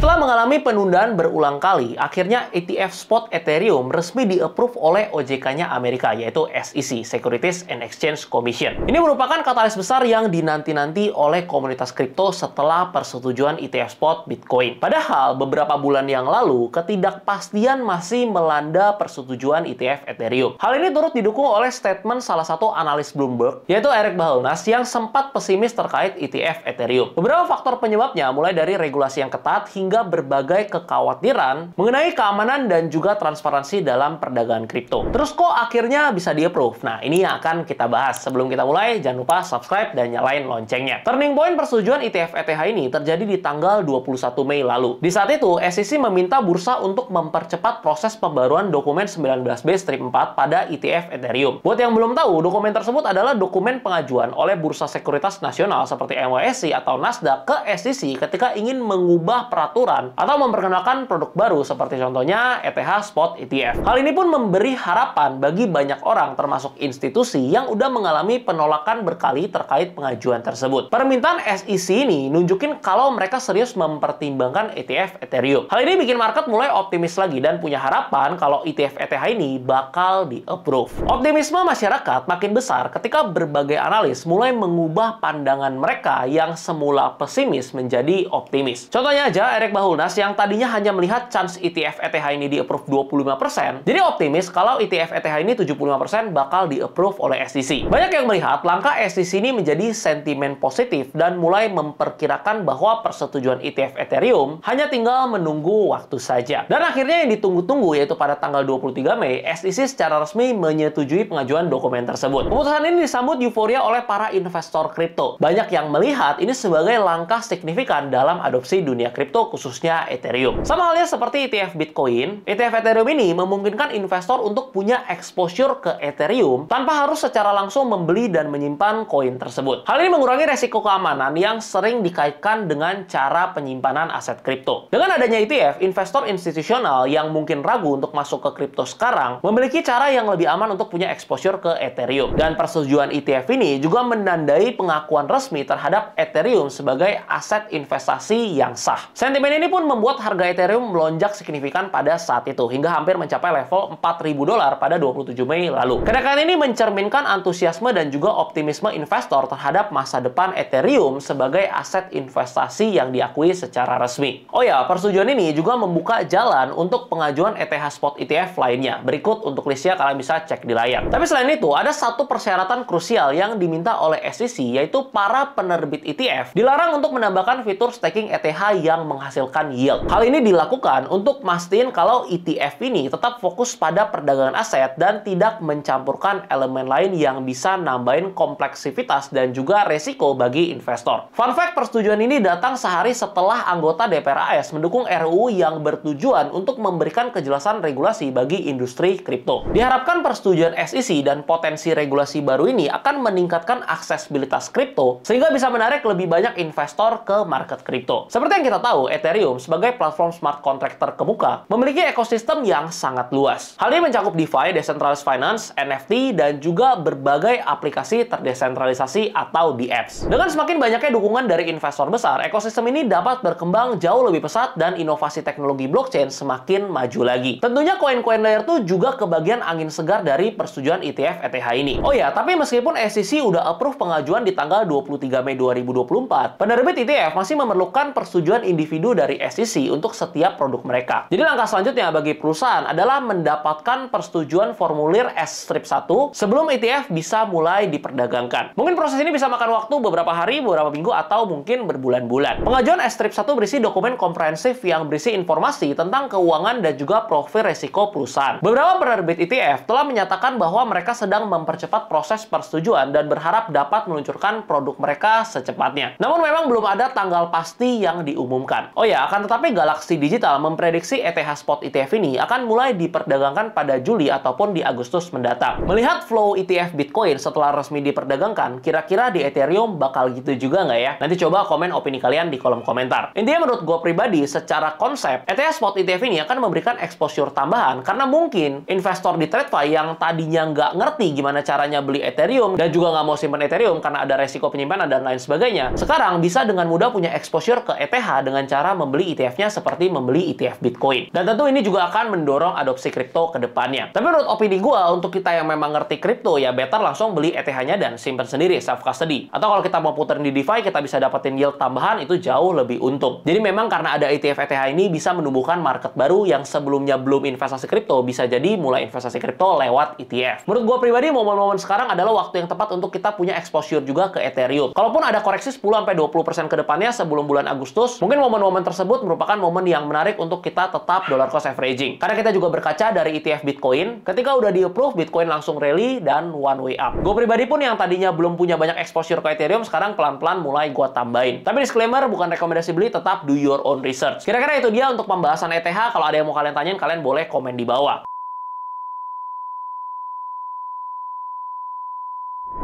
Setelah mengalami penundaan berulang kali, akhirnya ETF spot Ethereum resmi di-approve oleh OJK-nya Amerika, yaitu SEC, Securities and Exchange Commission. Ini merupakan katalis besar yang dinanti-nanti oleh komunitas kripto setelah persetujuan ETF spot Bitcoin. Padahal, beberapa bulan yang lalu, ketidakpastian masih melanda persetujuan ETF Ethereum. Hal ini turut didukung oleh statement salah satu analis Bloomberg, yaitu Eric Bahaulnas, yang sempat pesimis terkait ETF Ethereum. Beberapa faktor penyebabnya mulai dari regulasi yang ketat hingga berbagai kekhawatiran mengenai keamanan dan juga transparansi dalam perdagangan kripto. Terus kok akhirnya bisa di-approve? Nah, ini yang akan kita bahas. Sebelum kita mulai, jangan lupa subscribe dan nyalain loncengnya. Turning point persetujuan ETF ETH ini terjadi di tanggal 21 Mei lalu. Di saat itu, SEC meminta bursa untuk mempercepat proses pembaruan dokumen 19B-4 pada ETF Ethereum. Buat yang belum tahu, dokumen tersebut adalah dokumen pengajuan oleh Bursa Sekuritas Nasional seperti NYSE atau Nasdaq ke SEC ketika ingin mengubah peraturan atau memperkenalkan produk baru seperti contohnya ETH Spot ETF. Hal ini pun memberi harapan bagi banyak orang termasuk institusi yang udah mengalami penolakan berkali terkait pengajuan tersebut. Permintaan SEC ini nunjukin kalau mereka serius mempertimbangkan ETF Ethereum. Hal ini bikin market mulai optimis lagi dan punya harapan kalau ETF ETH ini bakal di-approve. Optimisme masyarakat makin besar ketika berbagai analis mulai mengubah pandangan mereka yang semula pesimis menjadi optimis. Contohnya aja Eric Bahaulnas yang tadinya hanya melihat chance ETF ETH ini di-approve 25%, jadi optimis kalau ETF ETH ini 75% bakal di-approve oleh SEC. Banyak yang melihat langkah SEC ini menjadi sentimen positif dan mulai memperkirakan bahwa persetujuan ETF Ethereum hanya tinggal menunggu waktu saja. Dan akhirnya yang ditunggu-tunggu yaitu pada tanggal 23 Mei, SEC secara resmi menyetujui pengajuan dokumen tersebut. Keputusan ini disambut euforia oleh para investor kripto. Banyak yang melihat ini sebagai langkah signifikan dalam adopsi dunia kripto khususnya Ethereum. Sama halnya seperti ETF Bitcoin, ETF Ethereum ini memungkinkan investor untuk punya exposure ke Ethereum tanpa harus secara langsung membeli dan menyimpan koin tersebut. Hal ini mengurangi resiko keamanan yang sering dikaitkan dengan cara penyimpanan aset kripto. Dengan adanya ETF, investor institusional yang mungkin ragu untuk masuk ke kripto sekarang memiliki cara yang lebih aman untuk punya exposure ke Ethereum. Dan persetujuan ETF ini juga menandai pengakuan resmi terhadap Ethereum sebagai aset investasi yang sah. Sentimen ini pun membuat harga Ethereum melonjak signifikan pada saat itu hingga hampir mencapai level $4.000 pada 27 Mei lalu. Kenaikan ini mencerminkan antusiasme dan juga optimisme investor terhadap masa depan Ethereum sebagai aset investasi yang diakui secara resmi. Oh ya, persetujuan ini juga membuka jalan untuk pengajuan ETH Spot ETF lainnya. Berikut untuk listnya kalian bisa cek di layar. Tapi selain itu, ada satu persyaratan krusial yang diminta oleh SEC, yaitu para penerbit ETF dilarang untuk menambahkan fitur staking ETH yang menghasilkan yield. Hal ini dilakukan untuk mastiin kalau ETF ini tetap fokus pada perdagangan aset dan tidak mencampurkan elemen lain yang bisa nambahin kompleksivitas dan juga resiko bagi investor. Fun fact, persetujuan ini datang sehari setelah anggota DPR AS mendukung RUU yang bertujuan untuk memberikan kejelasan regulasi bagi industri kripto. Diharapkan persetujuan SEC dan potensi regulasi baru ini akan meningkatkan aksesibilitas kripto sehingga bisa menarik lebih banyak investor ke market kripto. Seperti yang kita tahu, Ethereum sebagai platform smart contract terkemuka memiliki ekosistem yang sangat luas. Hal ini mencakup DeFi, Decentralized Finance, NFT, dan juga berbagai aplikasi terdesentralisasi atau DApps. Dengan semakin banyaknya dukungan dari investor besar, ekosistem ini dapat berkembang jauh lebih pesat dan inovasi teknologi blockchain semakin maju lagi. Tentunya koin-koin layer 2 juga kebagian angin segar dari persetujuan ETF ETH ini. Oh ya, tapi meskipun SEC udah approve pengajuan di tanggal 23 Mei 2024, penerbit ETF masih memerlukan persetujuan individu dari SEC untuk setiap produk mereka. Jadi langkah selanjutnya bagi perusahaan adalah mendapatkan persetujuan formulir S-1 sebelum ETF bisa mulai diperdagangkan. Mungkin proses ini bisa makan waktu beberapa hari, beberapa minggu, atau mungkin berbulan-bulan. Pengajuan S-1 berisi dokumen komprehensif yang berisi informasi tentang keuangan dan juga profil resiko perusahaan. Beberapa penerbit ETF telah menyatakan bahwa mereka sedang mempercepat proses persetujuan dan berharap dapat meluncurkan produk mereka secepatnya. Namun memang belum ada tanggal pasti yang diumumkan. Oh ya, akan tetapi Galaxy Digital memprediksi ETH Spot ETF ini akan mulai diperdagangkan pada Juli ataupun di Agustus mendatang. Melihat flow ETF Bitcoin setelah resmi diperdagangkan, kira-kira di Ethereum bakal gitu juga nggak ya? Nanti coba komen opini kalian di kolom komentar. Intinya menurut gue pribadi, secara konsep, ETH Spot ETF ini akan memberikan exposure tambahan karena mungkin investor di TradFi yang tadinya nggak ngerti gimana caranya beli Ethereum dan juga nggak mau simpan Ethereum karena ada resiko penyimpanan dan lain sebagainya, sekarang bisa dengan mudah punya exposure ke ETH dengan cara cara membeli ETF-nya seperti membeli ETF Bitcoin. Dan tentu ini juga akan mendorong adopsi kripto ke depannya. Tapi menurut opini gue, untuk kita yang memang ngerti kripto, ya better langsung beli ETH-nya dan simpan sendiri, self-custody. Atau kalau kita mau puterin di DeFi, kita bisa dapetin yield tambahan, itu jauh lebih untung. Jadi memang karena ada ETF ETH ini bisa menumbuhkan market baru yang sebelumnya belum investasi kripto, bisa jadi mulai investasi kripto lewat ETF. Menurut gue pribadi, momen-momen sekarang adalah waktu yang tepat untuk kita punya exposure juga ke Ethereum. Kalaupun ada koreksi 10-20% ke depannya sebelum bulan Agustus, mungkin momen-momen tersebut merupakan momen yang menarik untuk kita tetap dollar cost averaging. Karena kita juga berkaca dari ETF Bitcoin, ketika udah di-approve, Bitcoin langsung rally dan one way up. Gue pribadi pun yang tadinya belum punya banyak exposure ke Ethereum, sekarang pelan-pelan mulai gue tambahin. Tapi disclaimer, bukan rekomendasi beli, tetap do your own research. Kira-kira itu dia untuk pembahasan ETH. Kalau ada yang mau kalian tanyain, kalian boleh komen di bawah.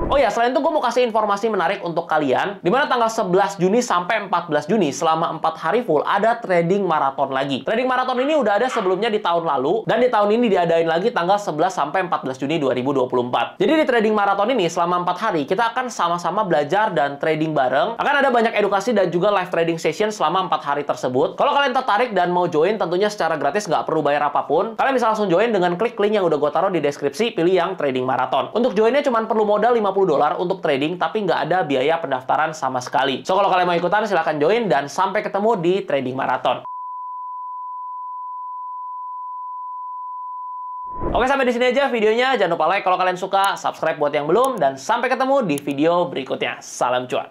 Oh ya, selain itu gue mau kasih informasi menarik untuk kalian, di mana tanggal 11 Juni sampai 14 Juni, selama 4 hari full, ada trading maraton lagi. Trading maraton ini udah ada sebelumnya di tahun lalu, dan di tahun ini diadain lagi tanggal 11 sampai 14 Juni 2024. Jadi di trading maraton ini, selama 4 hari, kita akan sama-sama belajar dan trading bareng. Akan ada banyak edukasi dan juga live trading session selama 4 hari tersebut. Kalau kalian tertarik dan mau join, tentunya secara gratis, nggak perlu bayar apapun. Kalian bisa langsung join dengan klik link yang udah gue taruh di deskripsi, pilih yang trading maraton. Untuk joinnya cuma perlu modal $50 untuk trading, tapi nggak ada biaya pendaftaran sama sekali. So, kalau kalian mau ikutan, silahkan join, dan sampai ketemu di trading maraton. Oke, sampai di sini aja videonya. Jangan lupa like kalau kalian suka, subscribe buat yang belum, dan sampai ketemu di video berikutnya. Salam cuan.